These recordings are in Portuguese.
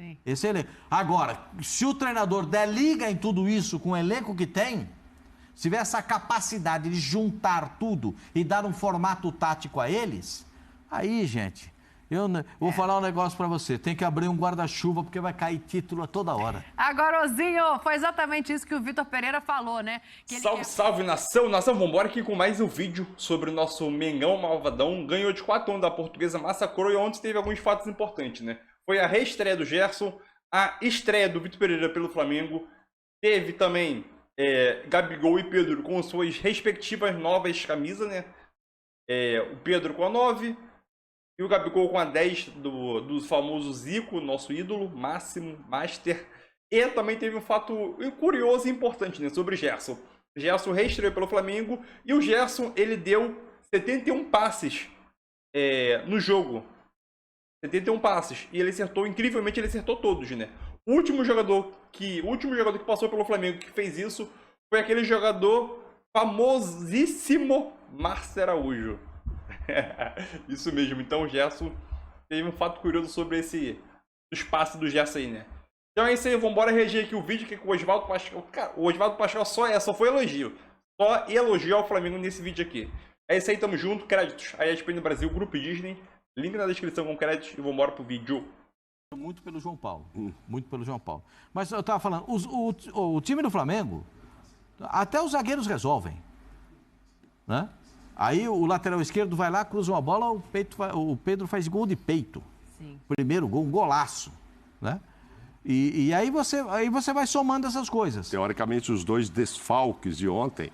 Sim. Esse elenco. Agora, se o treinador der liga em tudo isso com o elenco que tem, se tiver essa capacidade de juntar tudo e dar um formato tático a eles, aí, gente, eu vou falar um negócio pra você. Tem que abrir um guarda-chuva porque vai cair título a toda hora. Agora, Ozinho, foi exatamente isso que o Vitor Pereira falou, né? Que salve, salve, nação! Nação, vambora aqui com mais um vídeo sobre o nosso Mengão Malvadão. Ganhou de 4-1 da Portuguesa, massacrou, e ontem teve alguns fatos importantes, né? Foi a reestreia do Gerson, a estreia do Vitor Pereira pelo Flamengo. Teve também Gabigol e Pedro com suas respectivas novas camisas, né? O Pedro com a 9 e o Gabigol com a 10 do famoso Zico, nosso ídolo, máximo, master. E também teve um fato curioso e importante, né, sobre o Gerson. O Gerson reestreou pelo Flamengo e o Gerson, ele deu 71 passes no jogo. 71 passes. E ele acertou, incrivelmente, ele acertou todos, né? O último jogador que passou pelo Flamengo que fez isso foi aquele jogador famosíssimo Márcio Araújo. Isso mesmo. Então o Gerson teve um fato curioso sobre os passes do Gerson aí, né? Então é isso aí, vambora reagir aqui o vídeo que com o Oswaldo Pascal. Cara, o Oswaldo Pascal só foi elogio. Só elogio ao Flamengo nesse vídeo aqui. É isso aí, tamo junto. Créditos. A ESPN no Brasil, Grupo Disney. Link na descrição com créditos e vambora pro vídeo. Muito pelo João Paulo. Muito pelo João Paulo. Mas eu tava falando, o time do Flamengo, até os zagueiros resolvem. Né? Aí o lateral esquerdo vai lá, cruza uma bola, o Pedro faz gol de peito. Sim. Primeiro gol, um golaço. Né? E aí você vai somando essas coisas. Teoricamente, os dois desfalques de ontem,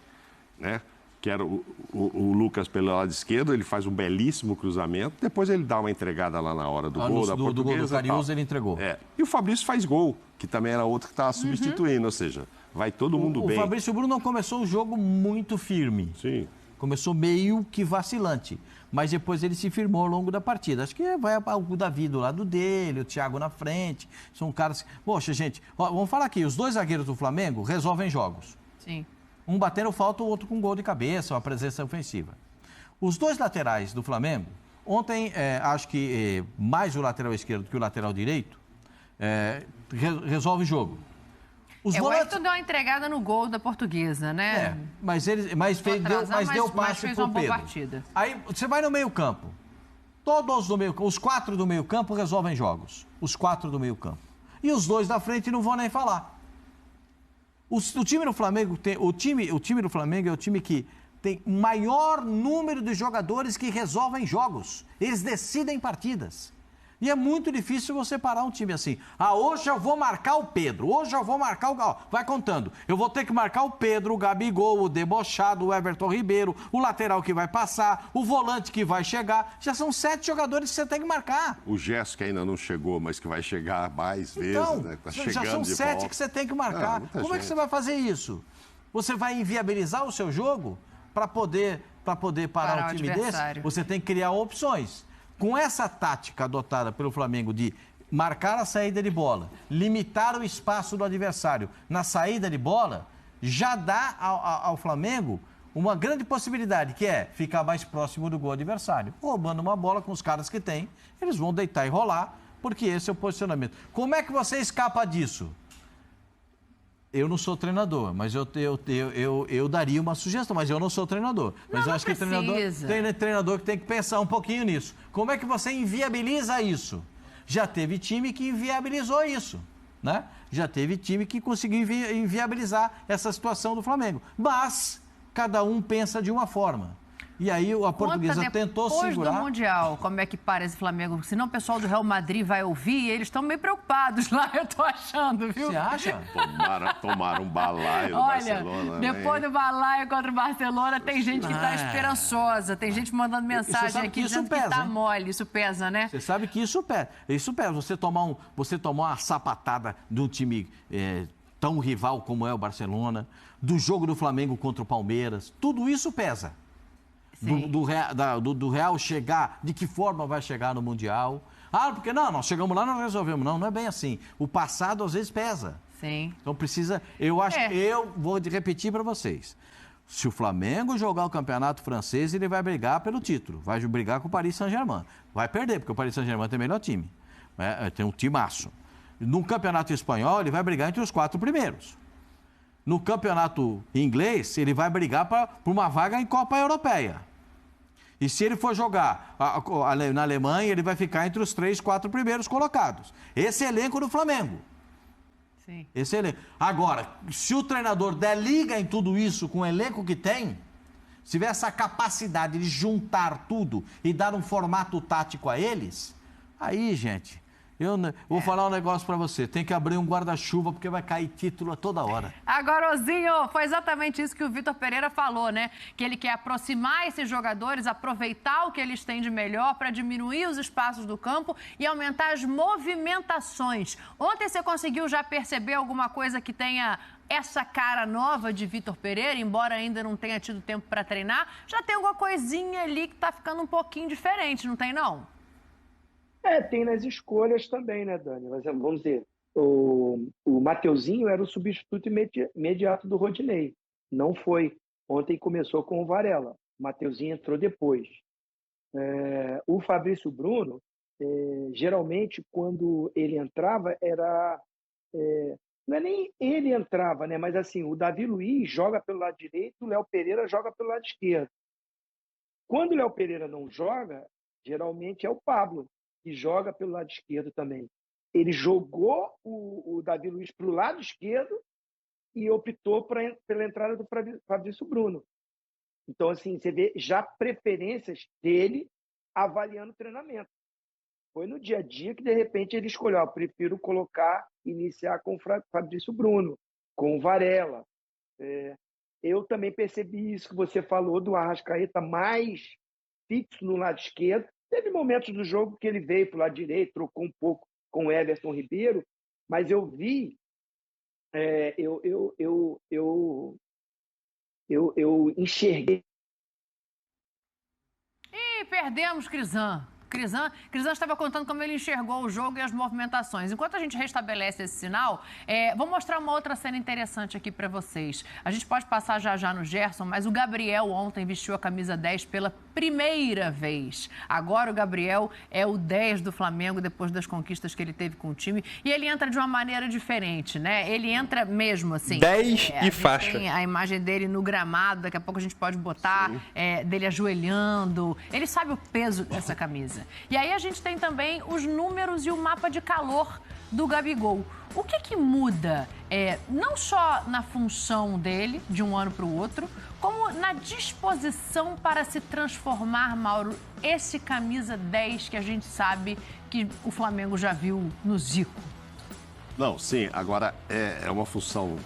né? Que era o Lucas pelo lado esquerdo, ele faz um belíssimo cruzamento, depois ele dá uma entregada lá na hora do gol da Portuguesa. Do gol do Cariús ele entregou. E o Fabrício faz gol, que também era outro que estava substituindo, ou seja, vai todo mundo bem. O Fabrício Bruno não começou o jogo muito firme. Sim. Começou meio que vacilante, mas depois ele se firmou ao longo da partida. Acho que vai o Davi do lado dele, o Thiago na frente, são caras... Poxa, gente, vamos falar aqui, os dois zagueiros do Flamengo resolvem jogos. Sim. Um batendo falta, o outro com gol de cabeça, uma presença ofensiva. Os dois laterais do Flamengo, ontem, acho que mais o lateral esquerdo que o lateral direito, resolve o jogo. O Everton deu uma entregada no gol da Portuguesa, né? Mas deu passe pro Pedro. Aí você vai no meio campo. Todos do meio campo, os 4 do meio campo resolvem jogos. Os 4 do meio campo. E os 2 da frente não vou nem falar. O time do Flamengo o time do Flamengo é o time que tem o maior número de jogadores que resolvem jogos. Eles decidem partidas. E é muito difícil você parar um time assim. Hoje eu vou marcar o Pedro, hoje eu vou marcar o... Vai contando. Eu vou ter que marcar o Pedro, o Gabigol, o debochado, o Everton Ribeiro, o lateral que vai passar, o volante que vai chegar. Já são 7 jogadores que você tem que marcar. O Gerson que ainda não chegou, mas que vai chegar mais vezes, né? Tá já são 7 que você tem que marcar. Como é que você vai fazer isso? Você vai inviabilizar o seu jogo para poder parar um time desse? Você tem que criar opções. Com essa tática adotada pelo Flamengo de marcar a saída de bola, limitar o espaço do adversário na saída de bola, já dá ao Flamengo uma grande possibilidade, que é ficar mais próximo do gol adversário. Roubando uma bola com os caras que tem, eles vão deitar e rolar, porque esse é o posicionamento. Como é que você escapa disso? Eu não sou treinador, mas eu daria uma sugestão, mas eu não sou treinador. Mas eu acho que tem treinador que tem que pensar um pouquinho nisso. Como é que você inviabiliza isso? Já teve time que inviabilizou isso, né? Já teve time que conseguiu inviabilizar essa situação do Flamengo. Mas cada um pensa de uma forma. E aí a Portuguesa tentou segurar. Depois do Mundial, como é que para esse Flamengo? Senão o pessoal do Real Madrid vai ouvir e eles estão meio preocupados lá, eu tô achando, viu? Você acha? Tomaram um balaio do Barcelona. Olha, depois do balaio contra o Barcelona, tem gente que tá esperançosa, tem gente mandando mensagem aqui dizendo que tá mole, isso pesa, né? Você sabe que isso pesa. Isso pesa. Você tomar uma sapatada de um time tão rival como é o Barcelona, do jogo do Flamengo contra o Palmeiras, tudo isso pesa. Do Real chegar, de que forma vai chegar no Mundial. Porque nós chegamos lá e não resolvemos. Não é bem assim. O passado às vezes pesa. Sim. Então precisa... Eu vou repetir para vocês. Se o Flamengo jogar o campeonato francês, ele vai brigar pelo título. Vai brigar com o Paris Saint-Germain. Vai perder, porque o Paris Saint-Germain tem o melhor time. Tem um timaço. No campeonato espanhol, ele vai brigar entre os 4 primeiros. No campeonato inglês, ele vai brigar por uma vaga em Copa Europeia. E se ele for jogar na Alemanha, ele vai ficar entre os 3, 4 primeiros colocados. Esse elenco do Flamengo. Sim. Esse elenco. Agora, se o treinador der liga em tudo isso com o elenco que tem, se tiver essa capacidade de juntar tudo e dar um formato tático a eles, aí, gente... Eu vou falar um negócio pra você, tem que abrir um guarda-chuva porque vai cair título a toda hora. Agora, Ozinho, foi exatamente isso que o Vitor Pereira falou, né? Que ele quer aproximar esses jogadores, aproveitar o que eles têm de melhor para diminuir os espaços do campo e aumentar as movimentações. Ontem você conseguiu já perceber alguma coisa que tenha essa cara nova de Vitor Pereira, embora ainda não tenha tido tempo para treinar? Já tem alguma coisinha ali que tá ficando um pouquinho diferente, não tem não? Tem nas escolhas também, né, Dani? Mas, vamos dizer, o Mateuzinho era o substituto imediato do Rodinei. Não foi. Ontem começou com o Varela. O Mateuzinho entrou depois. O Fabrício Bruno, geralmente, quando ele entrava, era... não é nem ele entrava, né? Mas assim, o Davi Luiz joga pelo lado direito, o Léo Pereira joga pelo lado esquerdo. Quando o Léo Pereira não joga, geralmente é o Pablo, que joga pelo lado esquerdo também. Ele jogou o Davi Luiz para o lado esquerdo e optou pela entrada do Fabrício Bruno. Então, assim, você vê já preferências dele avaliando o treinamento. Foi no dia a dia que, de repente, ele escolheu, prefiro iniciar com o Fabrício Bruno, com o Varela. Eu também percebi isso que você falou do Arrascaeta mais fixo no lado esquerdo. Teve momentos do jogo que ele veio para o lado direito, trocou um pouco com o Everton Ribeiro, mas eu vi, eu enxerguei. E perdemos Crisan. Crisan estava contando como ele enxergou o jogo e as movimentações. Enquanto a gente restabelece esse sinal, vou mostrar uma outra cena interessante aqui para vocês. A gente pode passar já no Gerson, mas o Gabriel ontem vestiu a camisa 10 pela primeira vez. Agora o Gabriel é o 10 do Flamengo, depois das conquistas que ele teve com o time. E ele entra de uma maneira diferente, né? Ele entra mesmo assim. 10 e faixa. Tem a imagem dele no gramado, daqui a pouco a gente pode botar dele ajoelhando. Ele sabe o peso dessa camisa. E aí a gente tem também os números e o mapa de calor do Gabigol. O que muda, não só na função dele, de um ano para o outro, como na disposição para se transformar, Mauro, esse camisa 10 que a gente sabe que o Flamengo já viu no Zico? Não, sim. Agora, é uma função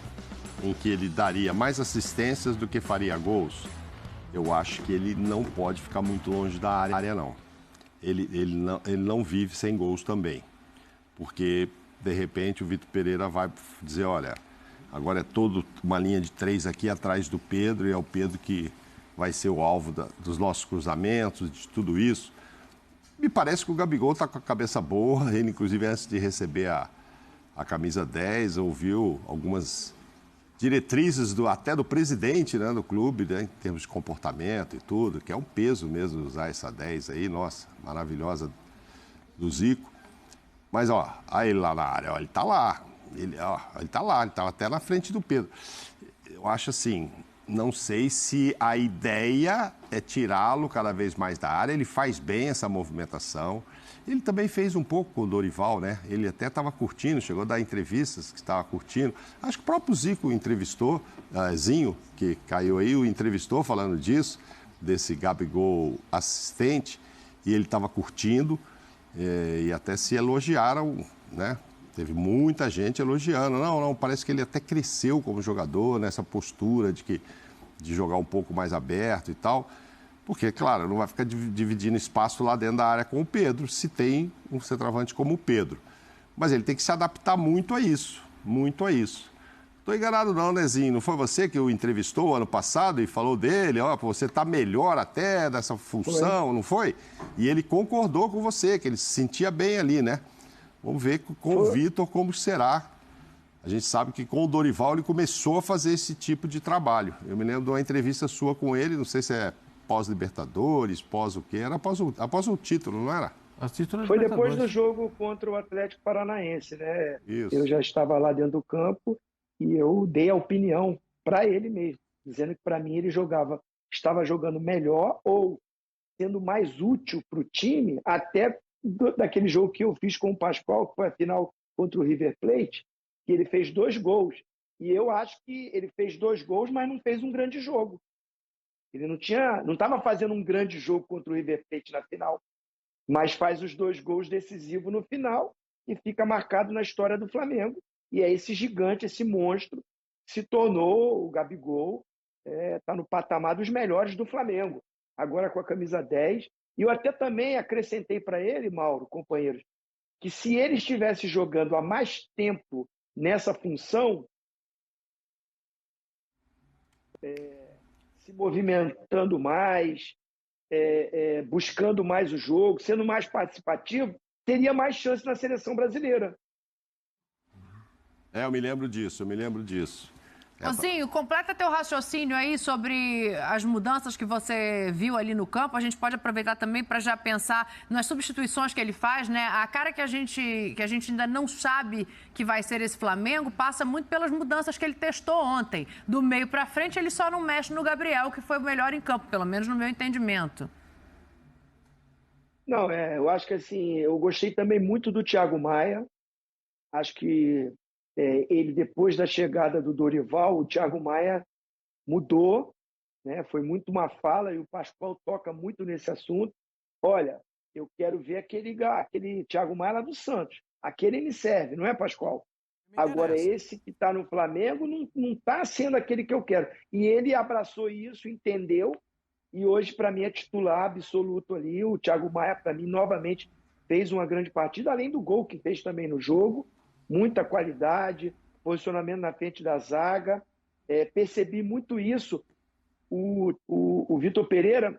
em que ele daria mais assistências do que faria gols. Eu acho que ele não pode ficar muito longe da área, não. Ele não vive sem gols também, porque, de repente, o Vitor Pereira vai dizer, olha, agora é toda uma linha de 3 aqui atrás do Pedro, e é o Pedro que vai ser o alvo dos nossos cruzamentos, de tudo isso. Me parece que o Gabigol está com a cabeça boa, ele, inclusive, antes de receber a camisa 10, ouviu algumas diretrizes até do presidente, né, do clube, né, em termos de comportamento e tudo, que é um peso mesmo usar essa 10 aí, nossa, maravilhosa, do Zico. Mas, aí ele lá na área, ele tá lá, ele estava até na frente do Pedro. Eu acho assim, não sei se a ideia é tirá-lo cada vez mais da área, ele faz bem essa movimentação. Ele também fez um pouco com o Dorival, né? Ele até estava curtindo, chegou a dar entrevistas que estava curtindo. Acho que o próprio Zico entrevistou, Zinho, que caiu aí, o entrevistou falando disso, desse Gabigol assistente, e ele estava curtindo, e até se elogiaram, né? Teve muita gente elogiando. Não, parece que ele até cresceu como jogador, nessa postura de jogar um pouco mais aberto e tal. Porque, claro, não vai ficar dividindo espaço lá dentro da área com o Pedro, se tem um centroavante como o Pedro. Mas ele tem que se adaptar muito a isso, muito a isso. Estou enganado não, Nezinho? Não foi você que o entrevistou ano passado e falou dele, você está melhor até dessa função, não foi? E ele concordou com você, que ele se sentia bem ali, né? Vamos ver com o Vitor como será. A gente sabe que com o Dorival ele começou a fazer esse tipo de trabalho. Eu me lembro de uma entrevista sua com ele, não sei se é pós-Libertadores, pós o quê? Era após o título, não era? Foi depois do jogo contra o Atlético Paranaense, né? Isso. Eu já estava lá dentro do campo e eu dei a opinião para ele mesmo, dizendo que para mim ele estava jogando melhor ou sendo mais útil para o time, até daquele jogo que eu fiz com o Pascoal, que foi a final contra o River Plate, que ele fez 2 gols. E eu acho que ele fez 2 gols, mas não fez um grande jogo. Ele não estava fazendo um grande jogo contra o River Plate na final, mas faz os 2 gols decisivos no final e fica marcado na história do Flamengo. E é esse gigante, esse monstro, que se tornou o Gabigol, está no patamar dos melhores do Flamengo, agora com a camisa 10. E eu até também acrescentei para ele, Mauro, companheiros, que se ele estivesse jogando há mais tempo nessa função, se movimentando mais, buscando mais o jogo, sendo mais participativo, teria mais chance na seleção brasileira. Eu me lembro disso. Ozinho, completa teu raciocínio aí sobre as mudanças que você viu ali no campo. A gente pode aproveitar também para já pensar nas substituições que ele faz, né? A cara que a gente ainda não sabe que vai ser esse Flamengo passa muito pelas mudanças que ele testou ontem. Do meio para frente, ele só não mexe no Gabriel, que foi o melhor em campo, pelo menos no meu entendimento. Não, eu acho que assim, eu gostei também muito do Thiago Maia. Acho que ele, depois da chegada do Dorival, o Thiago Maia mudou, né? Foi muito uma fala, e o Pascoal toca muito nesse assunto. Olha, eu quero ver aquele Thiago Maia lá do Santos. Aquele me serve, não é, Pascoal? Agora, esse que está no Flamengo não está sendo aquele que eu quero. E ele abraçou isso, entendeu, e hoje, para mim, é titular absoluto ali. O Thiago Maia, para mim, novamente fez uma grande partida, além do gol que fez também no jogo. Muita qualidade, posicionamento na frente da zaga. Percebi muito isso. O Vitor Pereira,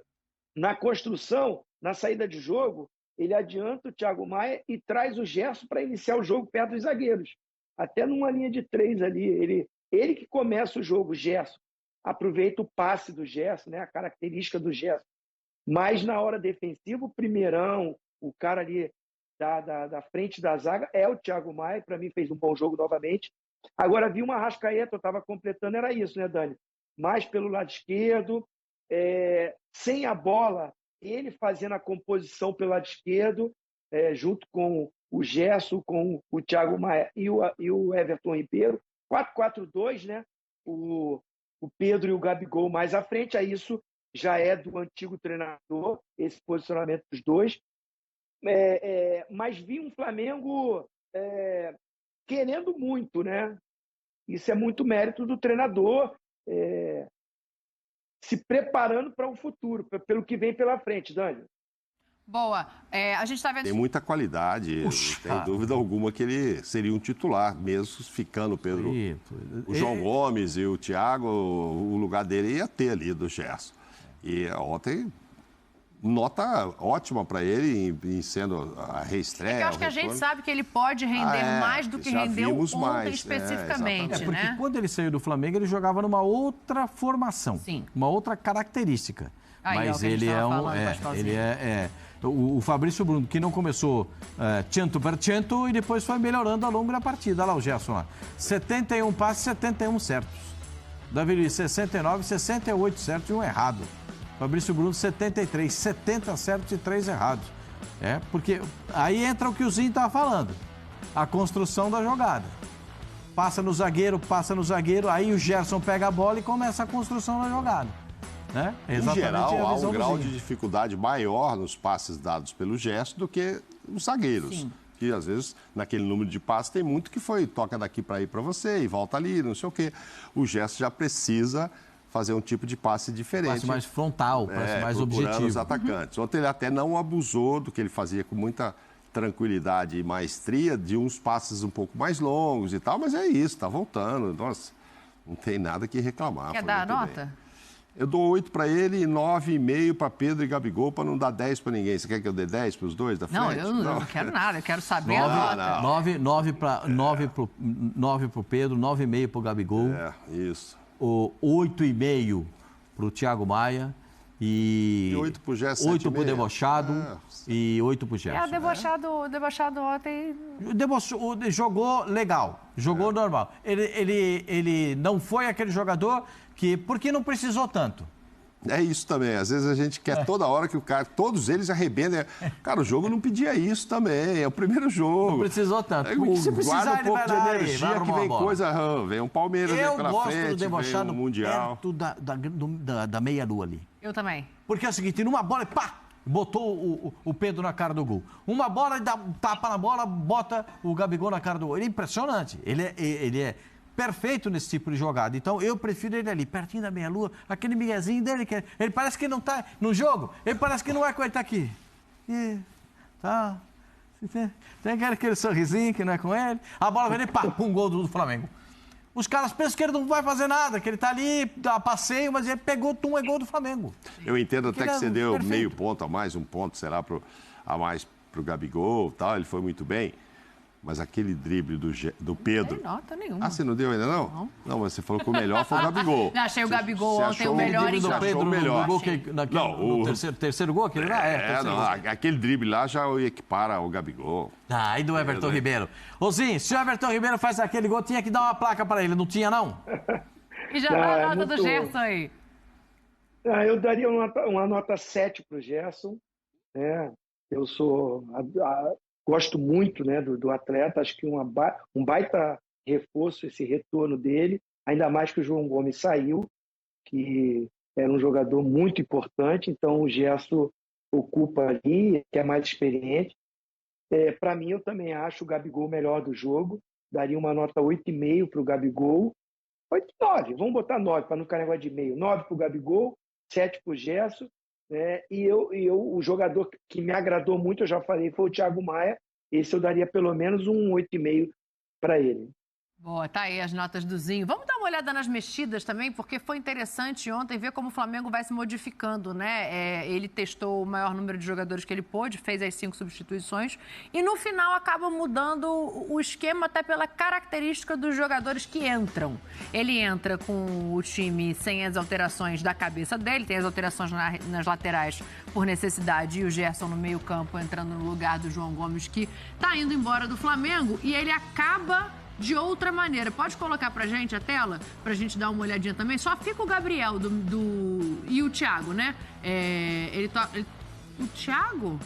na construção, na saída de jogo, ele adianta o Thiago Maia e traz o Gerson para iniciar o jogo perto dos zagueiros. Até numa linha de 3 ali. Ele que começa o jogo, o Gerson. Aproveita o passe do Gerson, né? A característica do Gerson. Mas na hora defensiva, o primeirão, o cara ali da frente da zaga é o Thiago Maia, para mim fez um bom jogo novamente. Agora vi uma Arrascaeta, eu estava completando, era isso, né, Dani? Mais pelo lado esquerdo, sem a bola, ele fazendo a composição pelo lado esquerdo, junto com o Gerson, com o Thiago Maia e o Everton Ribeiro. 4-4-2, né? O Pedro e o Gabigol mais à frente, aí isso já é do antigo treinador, esse posicionamento dos dois. Mas vi um Flamengo querendo muito, né? Isso é muito mérito do treinador, se preparando para o futuro, pelo que vem pela frente, Dani. Boa. A gente está vendo... Tem muita qualidade, não tem dúvida alguma que ele seria um titular, mesmo ficando o João Gomes e o Thiago, o lugar dele ia ter ali do Gerson. E ontem... nota ótima para ele em sendo a reestreia. Eu acho que a gente sabe que ele pode render mais do que rendeu ontem especificamente, porque né? Quando ele saiu do Flamengo, ele jogava numa outra formação, uma outra característica. Mas ele o Fabrício Bruno, que não começou 100% e depois foi melhorando ao longo da partida. Olha lá o Gerson lá. 71 passes, 71 certos. Davi Luiz, 69, 68 certos e um errado. Fabrício Bruno, 73, 70 certos e 3 errados. Porque aí entra o que o Zinho estava falando. A construção da jogada. Passa no zagueiro, aí o Gerson pega a bola e começa a construção da jogada. Né? Em geral, há um grau de dificuldade maior nos passes dados pelo Gerson do que os zagueiros. Sim. Que às vezes, naquele número de passes, tem muito que toca daqui para ir para você e volta ali, não sei o quê. O Gerson já precisa fazer um tipo de passe diferente. Passe mais frontal, passe mais objetivo. Os atacantes. Ontem ele até não abusou do que ele fazia com muita tranquilidade e maestria, de uns passes um pouco mais longos e tal, mas é isso, tá voltando. Nossa, não tem nada que reclamar. Quer dar a nota? Bem. Eu dou 8 para ele e 9,5 para Pedro e Gabigol, para não dar 10 para ninguém. Você quer que eu dê 10 para os dois da frente? Não, eu não quero nada, eu quero saber a nota. 9 para o Pedro, 9,5 para o Gabigol. Isso. 8,5 para o Thiago Maia E 8 pro Gerson. 8 pro Debochado e 8 pro Gerson. O Debochado ontem... Jogou legal, jogou normal. Ele não foi aquele jogador porque não precisou tanto. É isso também. Às vezes a gente quer toda hora que o cara... Todos eles arrebentam. Cara, o jogo não pedia isso também. É o primeiro jogo. Não precisou tanto. Se precisar, um pouco de energia que vem coisa... vem um Palmeiras pela frente, vem um Mundial. Perto da meia-lua ali. Eu também. Porque é o seguinte, numa bola, pá! Botou o Pedro na cara do gol. Uma bola, ele dá um tapa na bola, bota o Gabigol na cara do gol. Ele é impressionante. Ele é perfeito nesse tipo de jogada. Então, eu prefiro ele ali, pertinho da meia-lua, aquele miguezinho dele, que ele parece que não tá no jogo, ele parece que não é com ele, tá aqui. E, tá. Tem aquele sorrisinho que não é com ele. A bola vem e pá, um gol do Flamengo. Os caras pensam que ele não vai fazer nada, que ele tá ali a passeio, mas ele pegou, é gol do Flamengo. Eu entendo até que você deu meio ponto a mais, um ponto, será, a mais pro Gabigol e tal, ele foi muito bem. Mas aquele drible do Pedro... Não tem nota nenhuma. Ah, você não deu ainda, não? Não, mas você falou que o melhor foi o Gabigol. Não, achei o Gabigol ontem o melhor. Do Pedro no gol no terceiro gol, aquele lá? Aquele drible lá já equipara o Gabigol. Ah, e do Everton Ribeiro. Ô, se o Everton Ribeiro faz aquele gol, tinha que dar uma placa para ele, não tinha, não? E já dá a nota do Gerson aí. Eu daria uma nota 7 pro Gerson. Eu gosto muito, né, do atleta, acho que um baita reforço esse retorno dele, ainda mais que o João Gomes saiu, que era um jogador muito importante, então o Gerson ocupa ali, que é mais experiente. Para mim, eu também acho o Gabigol melhor do jogo, daria uma nota 8,5 para o Gabigol, 9, vamos botar 9 para não ficar negócio de meio, 9 para o Gabigol, 7 para o Gerson. O jogador que me agradou muito, eu já falei, foi o Thiago Maia. Esse eu daria pelo menos um 8,5 para ele. Boa, tá aí as notas do Zinho. Vamos dar uma olhada nas mexidas também, porque foi interessante ontem ver como o Flamengo vai se modificando, né? Ele testou o maior número de jogadores que ele pôde, fez as 5 substituições e no final acaba mudando o esquema até pela característica dos jogadores que entram. Ele entra com o time sem as alterações da cabeça dele, tem as alterações nas laterais por necessidade e o Gerson no meio-campo entrando no lugar do João Gomes, que tá indo embora do Flamengo, e ele acaba de outra maneira. Pode colocar pra gente a tela? Pra gente dar uma olhadinha também. Só fica o Gabriel e o Thiago, né? O Thiago?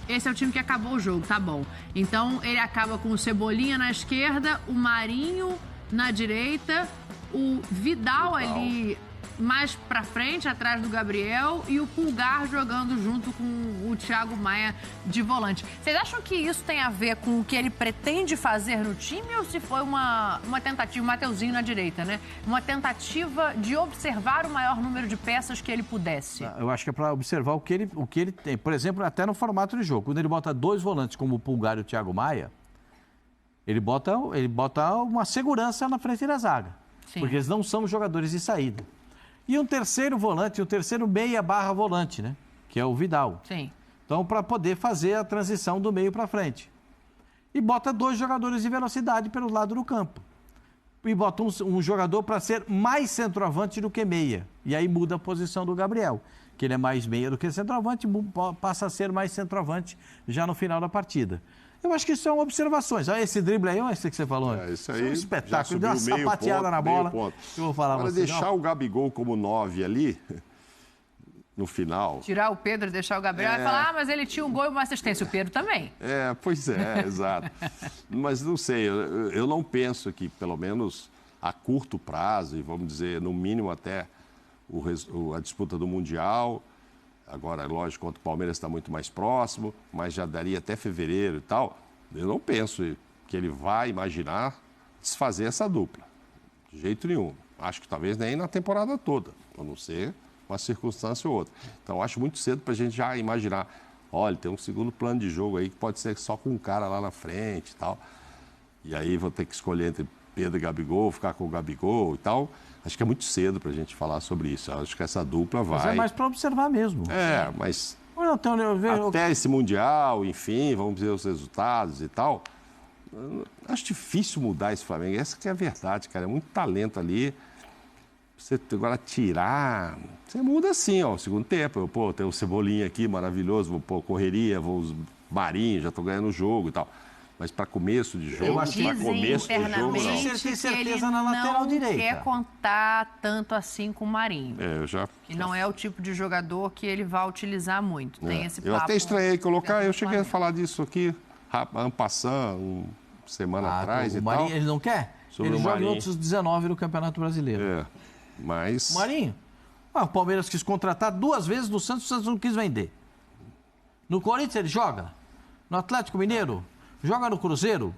Esse é o time que acabou o jogo, tá bom. Então, ele acaba com o Cebolinha na esquerda, o Marinho na direita, o Vidal ali mais pra frente, atrás do Gabriel, e o Pulgar jogando junto com o Thiago Maia de volante. Vocês acham que isso tem a ver com o que ele pretende fazer no time ou se foi uma tentativa, o Mateuzinho na direita, né? Uma tentativa de observar o maior número de peças que ele pudesse? Eu acho que é para observar o que ele tem. Por exemplo, até no formato de jogo. Quando ele bota 2 volantes como o Pulgar e o Thiago Maia, ele bota uma segurança na frente da zaga. Sim. Porque eles não são jogadores de saída. E um terceiro volante, um terceiro meia/volante, né? Que é o Vidal. Sim. Então, para poder fazer a transição do meio para frente. E bota 2 jogadores de velocidade pelo lado do campo. E bota um jogador para ser mais centroavante do que meia. E aí muda a posição do Gabriel, que ele é mais meia do que centroavante, passa a ser mais centroavante já no final da partida. Eu acho que isso são observações. Olha esse drible aí, olha esse que você falou. Isso aí é um espetáculo, deu uma sapateada na bola. Eu vou falar Agora, deixar o Gabigol como 9 ali, no final... Tirar o Pedro e deixar o Gabriel e falar, mas ele tinha um gol e uma assistência. O Pedro também. Pois é, exato. Mas não sei, eu não penso que, pelo menos a curto prazo, e vamos dizer, no mínimo até a disputa do Mundial... Agora, lógico, contra o Palmeiras está muito mais próximo, mas já daria até fevereiro e tal. Eu não penso que ele vai imaginar desfazer essa dupla. De jeito nenhum. Acho que talvez nem na temporada toda, a não ser uma circunstância ou outra. Então, acho muito cedo para a gente já imaginar. Olha, tem um segundo plano de jogo aí que pode ser só com um cara lá na frente e tal. E aí vou ter que escolher entre Pedro e Gabigol, ficar com o Gabigol e tal. Acho que é muito cedo para a gente falar sobre isso. Acho que essa dupla vai... Mas é mais para observar mesmo. Mas... Então, até esse Mundial, enfim, vamos ver os resultados e tal. Acho difícil mudar esse Flamengo. Essa que é a verdade, cara. É muito talento ali. Você agora tirar, você muda assim, ó, o segundo tempo. Pô, tem o Cebolinha aqui, maravilhoso, vou pôr correria, vou os Marinho, já tô ganhando o jogo e tal. Mas para começo de jogo, para começo de jogo, não. Você tem certeza na lateral direita. Ele não quer contar tanto assim com o Marinho. Eu já... E não é o tipo de jogador que ele vai utilizar muito. Tem esse papo. Eu até estranhei colocar, eu cheguei a falar disso aqui, en passant, semana atrás e tal. O Marinho, ele não quer? Ele joga em outros 19 no Campeonato Brasileiro. Mas... Marinho, o Palmeiras quis contratar 2 vezes no Santos, o Santos não quis vender. No Corinthians ele joga. No Atlético Mineiro, joga no Cruzeiro.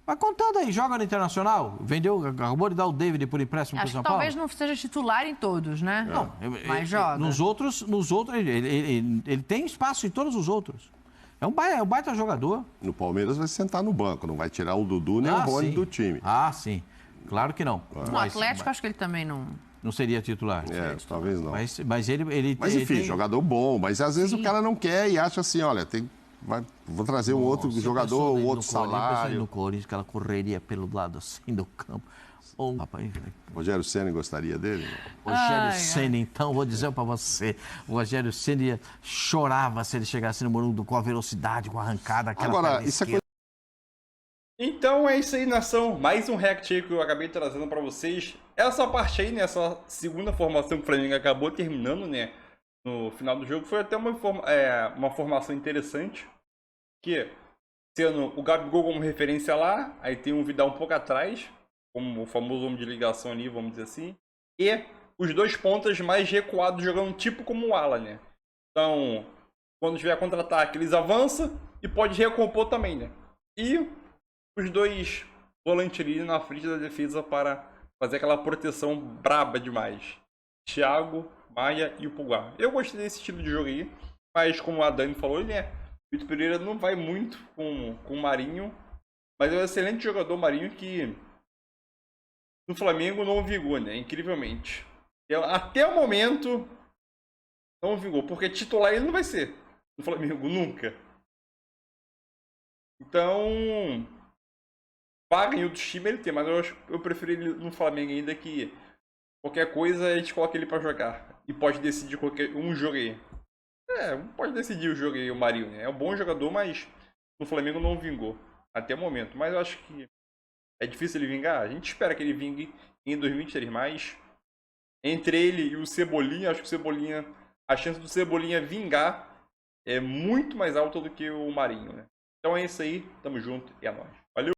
Vai contando aí, joga no Internacional. Vendeu, acabou de dar o David por empréstimo para o São Paulo. Talvez não seja titular em todos, né? Não, mas joga. Nos outros ele tem espaço em todos os outros. É um baita jogador. No Palmeiras vai sentar no banco, não vai tirar o Dudu nem o Rony do time. Ah, sim. Claro que não. No Atlético, acho que ele também não... Não seria titular. Talvez não. Mas ele Mas enfim, jogador bom. Mas às vezes o cara não quer e acha assim, olha, vou trazer um outro jogador, um outro salário. No Corinthians, que ela correria pelo lado assim do campo. Rogério Ceni gostaria dele? Rogério Ceni, então, vou dizer para você. O Rogério Ceni chorava se ele chegasse no Morumbi com a velocidade, com a arrancada, aquela Agora, isso é coisa... Então é isso aí, nação. Mais um react aí que eu acabei trazendo para vocês. Essa parte aí, né, essa segunda formação que o Flamengo acabou terminando, né, no final do jogo, foi até uma formação interessante. Que, sendo o Gabigol como referência lá, aí tem o Vidal um pouco atrás, como o famoso homem de ligação ali, vamos dizer assim. E os 2 pontas mais recuados, jogando tipo como o ala, né. Então, quando tiver contra-ataque, eles avançam e pode recompor também, né. E os 2 volantes ali na frente da defesa para fazer aquela proteção braba demais. Thiago, Maia e o Pulgar. Eu gostei desse estilo de jogo aí, mas como a Dani falou, ele Vitor Pereira não vai muito com o Marinho, mas é um excelente jogador Marinho que no Flamengo não vingou, né? Incrivelmente. Até o momento não vingou, porque titular ele não vai ser no Flamengo nunca. Então, vaga em outros times ele tem, mas eu prefiro ele no Flamengo ainda, que qualquer coisa a gente coloca ele pra jogar. E pode decidir qualquer um jogo aí. Pode decidir o jogo aí, o Marinho, né? É um bom jogador, mas no Flamengo não vingou até o momento. Mas eu acho que é difícil ele vingar. A gente espera que ele vingue em 2023, mas entre ele e o Cebolinha, acho que o Cebolinha, a chance do Cebolinha vingar é muito mais alta do que o Marinho, né? Então é isso aí, tamo junto e é nóis. Valeu!